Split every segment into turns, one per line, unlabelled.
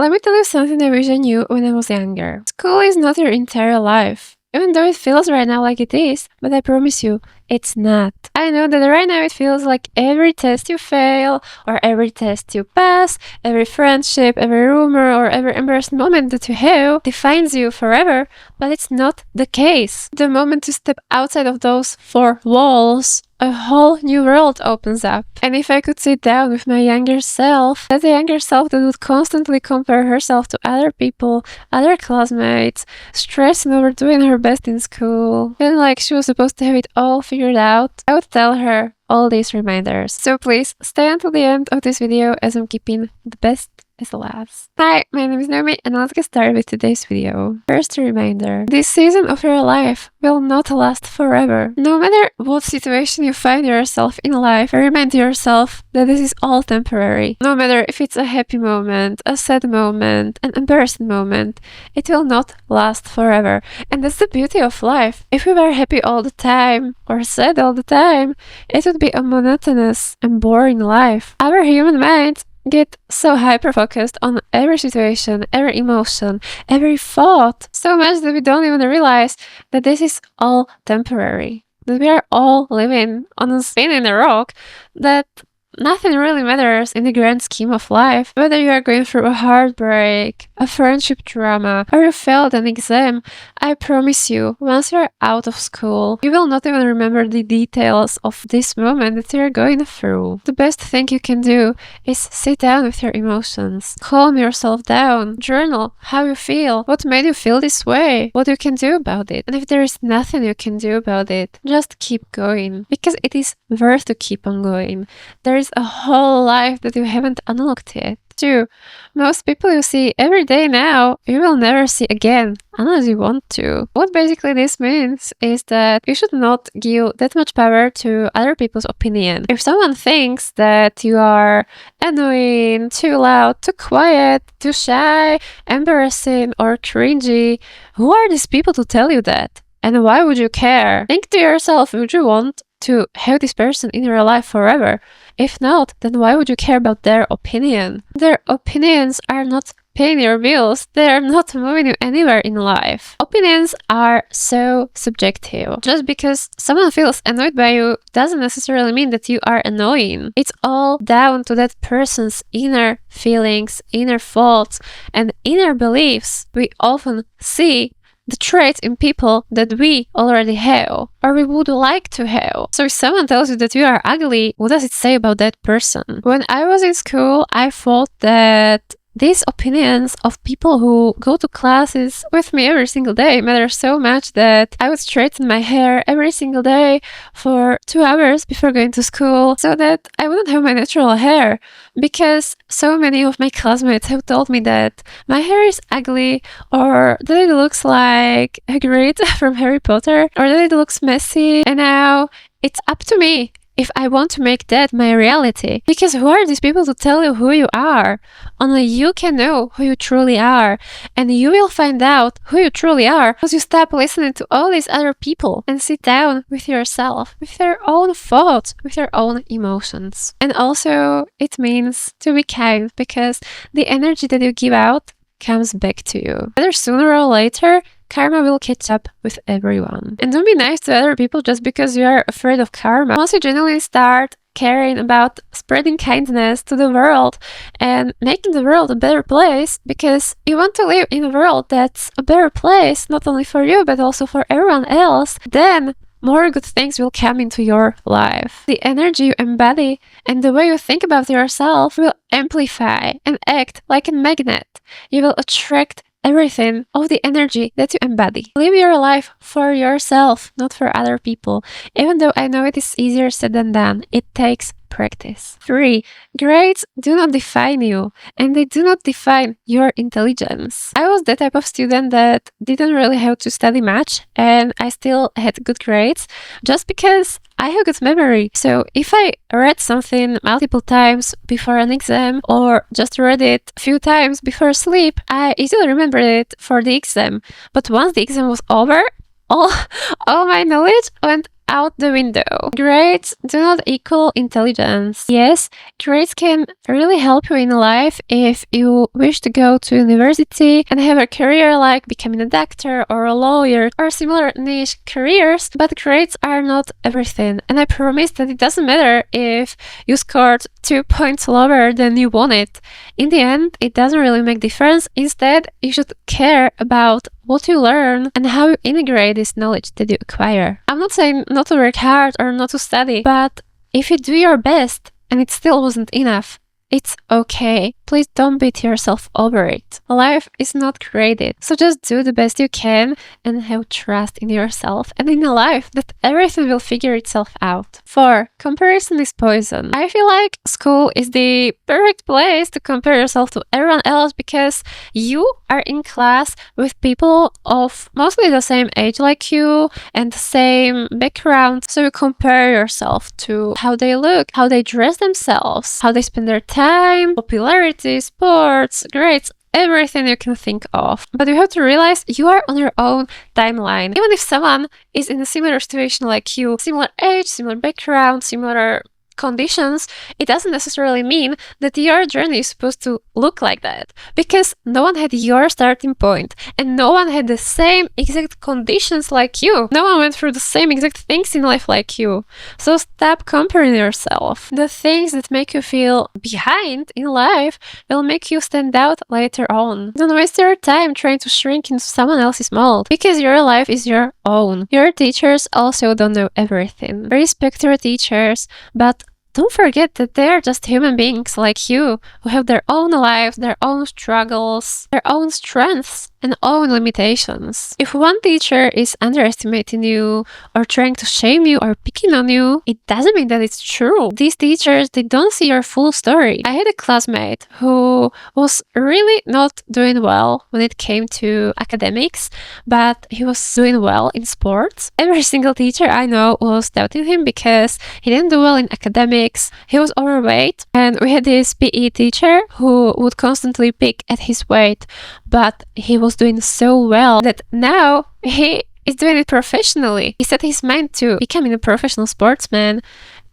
Let me tell you something I wish I knew when I was younger. School is not your entire life. Even though it feels right now like it is, but I promise you, it's not. I know that right now it feels like every test you fail, or every test you pass, every friendship, every rumor, or every embarrassing moment that you have defines you forever, but it's not the case. The moment you step outside of those four walls, a whole new world opens up. And if I could sit down with my younger self, that's a younger self that would constantly compare herself to other people, other classmates, stressing over doing her best in school, feeling like she was supposed to have it all figured out, I would tell her all these reminders. So please stay until the end of this video as I'm keeping the best as the last. Hi, my name is Naomi and let's get started with today's video. First reminder, this season of your life will not last forever. No matter what situation you find yourself in life, remind yourself that this is all temporary. No matter if it's a happy moment, a sad moment, an embarrassing moment, it will not last forever. And that's the beauty of life. If we were happy all the time or sad all the time, it would be a monotonous and boring life. Our human minds get so hyper-focused on every situation, every emotion, every thought, so much that we don't even realize that this is all temporary, that we are all living on a spin in a rock, that nothing really matters in the grand scheme of life. Whether you are going through a heartbreak, a friendship trauma, or you failed an exam, I promise you, once you're out of school, you will not even remember the details of this moment that you're going through. The best thing you can do is sit down with your emotions, calm yourself down, journal how you feel, what made you feel this way, what you can do about it. And if there is nothing you can do about it, just keep going, because it is worth to keep on going. There is a whole life that you haven't unlocked yet. 2. Most people you see every day now, you will never see again, unless you want to. What basically this means is that you should not give that much power to other people's opinion. If someone thinks that you are annoying, too loud, too quiet, too shy, embarrassing, or cringy, who are these people to tell you that? And why would you care? Think to yourself, would you want to have this person in your life forever? If not, then why would you care about their opinion? Their opinions are not paying your bills. They are not moving you anywhere in life. Opinions are so subjective. Just because someone feels annoyed by you doesn't necessarily mean that you are annoying. It's all down to that person's inner feelings, inner thoughts, and inner beliefs. We often see the traits in people that we already have, or we would like to have. So if someone tells you that you are ugly, what does it say about that person? When I was in school, I thought that these opinions of people who go to classes with me every single day matter so much that I would straighten my hair every single day for 2 hours before going to school so that I wouldn't have my natural hair, because so many of my classmates have told me that my hair is ugly, or that it looks like Hagrid from Harry Potter, or that it looks messy, and now it's up to me if I want to make that my reality. Because who are these people to tell you who you are? Only you can know who you truly are. And you will find out who you truly are once you stop listening to all these other people and sit down with yourself, with your own thoughts, with your own emotions. And also, it means to be kind, because the energy that you give out comes back to you. Whether sooner or later, karma will catch up with everyone. And don't be nice to other people just because you are afraid of karma. Once you genuinely start caring about spreading kindness to the world and making the world a better place, because you want to live in a world that's a better place, not only for you, but also for everyone else, then more good things will come into your life. The energy you embody and the way you think about yourself will amplify and act like a magnet. You will attract everything of the energy that you embody. Live your life for yourself, not for other people. Even though I know it is easier said than done, it takes practice. 3. Grades do not define you, and they do not define your intelligence. I was the type of student that didn't really have to study much, and I still had good grades just because I have good memory. So if I read something multiple times before an exam, or just read it a few times before sleep, I easily remember it for the exam. But once the exam was over, all my knowledge went out the window. Grades do not equal intelligence. Yes, grades can really help you in life if you wish to go to university and have a career like becoming a doctor or a lawyer or similar niche careers, but grades are not everything. And I promise that it doesn't matter if you scored 2 points lower than you wanted. In the end, it doesn't really make difference. Instead, you should care about what you learn and how you integrate this knowledge that you acquire. I'm not saying not to work hard or not to study, but if you do your best and it still wasn't enough, it's okay. Please don't beat yourself over it. Life is not created, so just do the best you can and have trust in yourself and in life that everything will figure itself out. 4. Comparison is poison. I feel like school is the perfect place to compare yourself to everyone else because you are in class with people of mostly the same age like you and the same background, so you compare yourself to how they look, how they dress themselves, how they spend their time, popularity, sports, grades, everything you can think of. But you have to realize you are on your own timeline. Even if someone is in a similar situation like you, similar age, similar background, similar conditions, it doesn't necessarily mean that your journey is supposed to look like that, because no one had your starting point and no one had the same exact conditions like you. No one went through the same exact things in life like you. So stop comparing yourself. The things that make you feel behind in life will make you stand out later on. Don't waste your time trying to shrink into someone else's mold, because your life is your own. Your teachers also don't know everything. Respect your teachers, but don't forget that they are just human beings like you, who have their own lives, their own struggles, their own strengths, and own limitations. If one teacher is underestimating you, or trying to shame you, or picking on you, it doesn't mean that it's true. These teachers, they don't see your full story. I had a classmate who was really not doing well when it came to academics, but he was doing well in sports. Every single teacher I know was doubting him because he didn't do well in academics. He was overweight, and we had this PE teacher who would constantly pick at his weight, but he was doing so well that now he is doing it professionally. He set his mind to becoming a professional sportsman,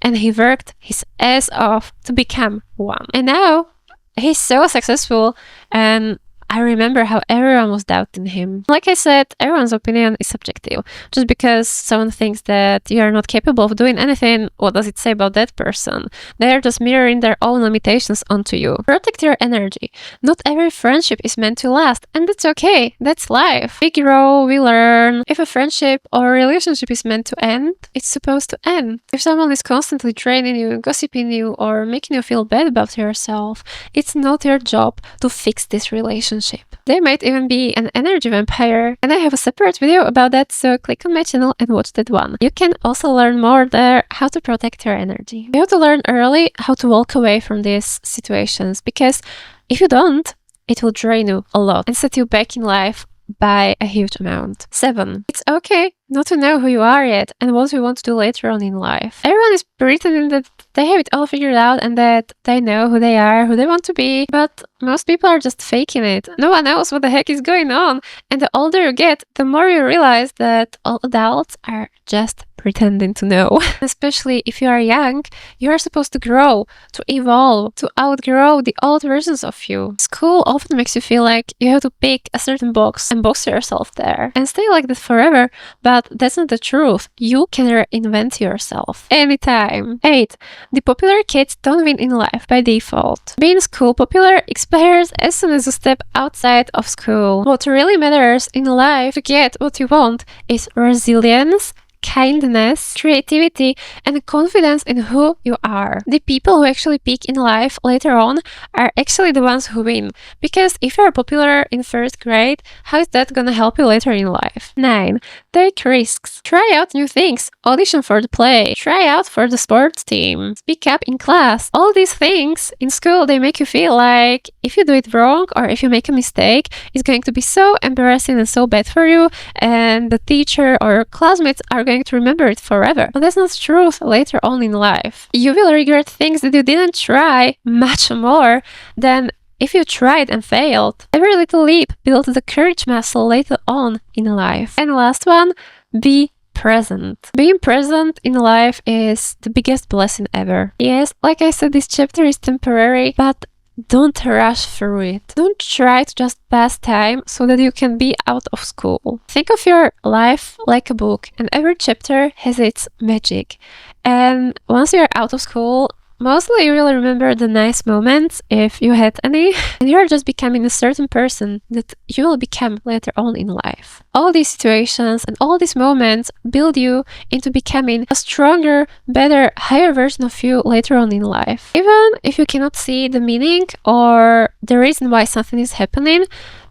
and he worked his ass off to become one. And now he's so successful, and I remember how everyone was doubting him. Like I said, everyone's opinion is subjective. Just because someone thinks that you are not capable of doing anything, what does it say about that person? They are just mirroring their own limitations onto you. Protect your energy. Not every friendship is meant to last, and that's okay. That's life. We grow, we learn. If a friendship or relationship is meant to end, it's supposed to end. If someone is constantly draining you, gossiping you, or making you feel bad about yourself, it's not your job to fix this relationship. They might even be an energy vampire, and I have a separate video about that, so click on my channel and watch that one. You can also learn more there how to protect your energy. You have to learn early how to walk away from these situations, because if you don't, it will drain you a lot and set you back in life by a huge amount. 7. It's okay not to know who you are yet and what you want to do later on in life. Everyone is pretending that they have it all figured out and that they know who they are, who they want to be, but most people are just faking it. No one knows what the heck is going on, and the older you get, the more you realize that all adults are just pretending to know. Especially if you are young, you are supposed to grow, to evolve, to outgrow the old versions of you. School often makes you feel like you have to pick a certain box and box yourself there and stay like that forever, but that's not the truth. You can reinvent yourself anytime. 8. The popular kids don't win in life by default. Being school popular expires as soon as you step outside of school. What really matters in life to get what you want is resilience, kindness, creativity, and confidence in who you are. The people who actually peak in life later on are actually the ones who win. Because if you're popular in first grade, how is that gonna help you later in life? 9. Take risks. Try out new things. Audition for the play. Try out for the sports team. Speak up in class. All these things in school, they make you feel like if you do it wrong or if you make a mistake, it's going to be so embarrassing and so bad for you, and the teacher or classmates are going to remember it forever. But that's not true later on in life. You will regret things that you didn't try much more than if you tried and failed. Every little leap builds the courage muscle later on in life. And last one, be present. Being present in life is the biggest blessing ever. Yes, like I said, this chapter is temporary, but don't rush through it. Don't try to just pass time so that you can be out of school. Think of your life like a book, and every chapter has its magic. And once you're out of school, mostly you will remember the nice moments, if you had any, and you are just becoming a certain person that you will become later on in life. All these situations and all these moments build you into becoming a stronger, better, higher version of you later on in life. Even if you cannot see the meaning or the reason why something is happening,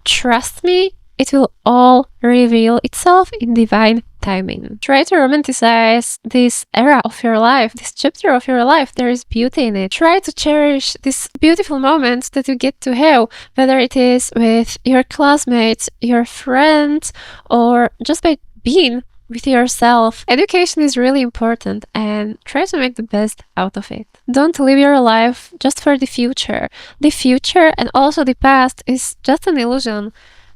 trust me, it will all reveal itself in divine timing. Try to romanticize this era of your life, this chapter of your life. There is beauty in it. Try to cherish these beautiful moments that you get to have, whether it is with your classmates, your friends, or just by being with yourself. Education is really important, and try to make the best out of it. Don't live your life just for the future. The future and also the past is just an illusion.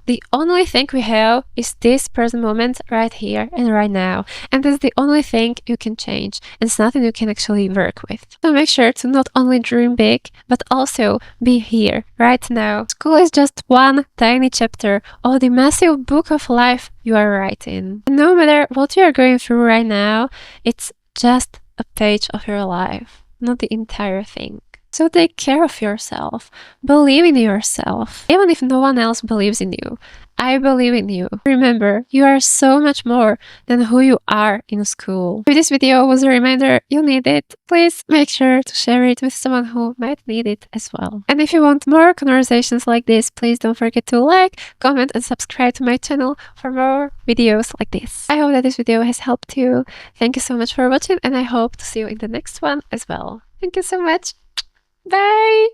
The only thing we have is this present moment right here and right now. And that's the only thing you can change. It's nothing you can actually work with. So make sure to not only dream big, but also be here, right now. School is just one tiny chapter of the massive book of life you are writing. And no matter what you are going through right now, it's just a page of your life, not the entire thing. So take care of yourself. Believe in yourself. Even if no one else believes in you, I believe in you. Remember, you are so much more than who you are in school. If this video was a reminder you need it, please make sure to share it with someone who might need it as well. And if you want more conversations like this, please don't forget to like, comment, and subscribe to my channel for more videos like this. I hope that this video has helped you. Thank you so much for watching, and I hope to see you in the next one as well. Thank you so much. Bye!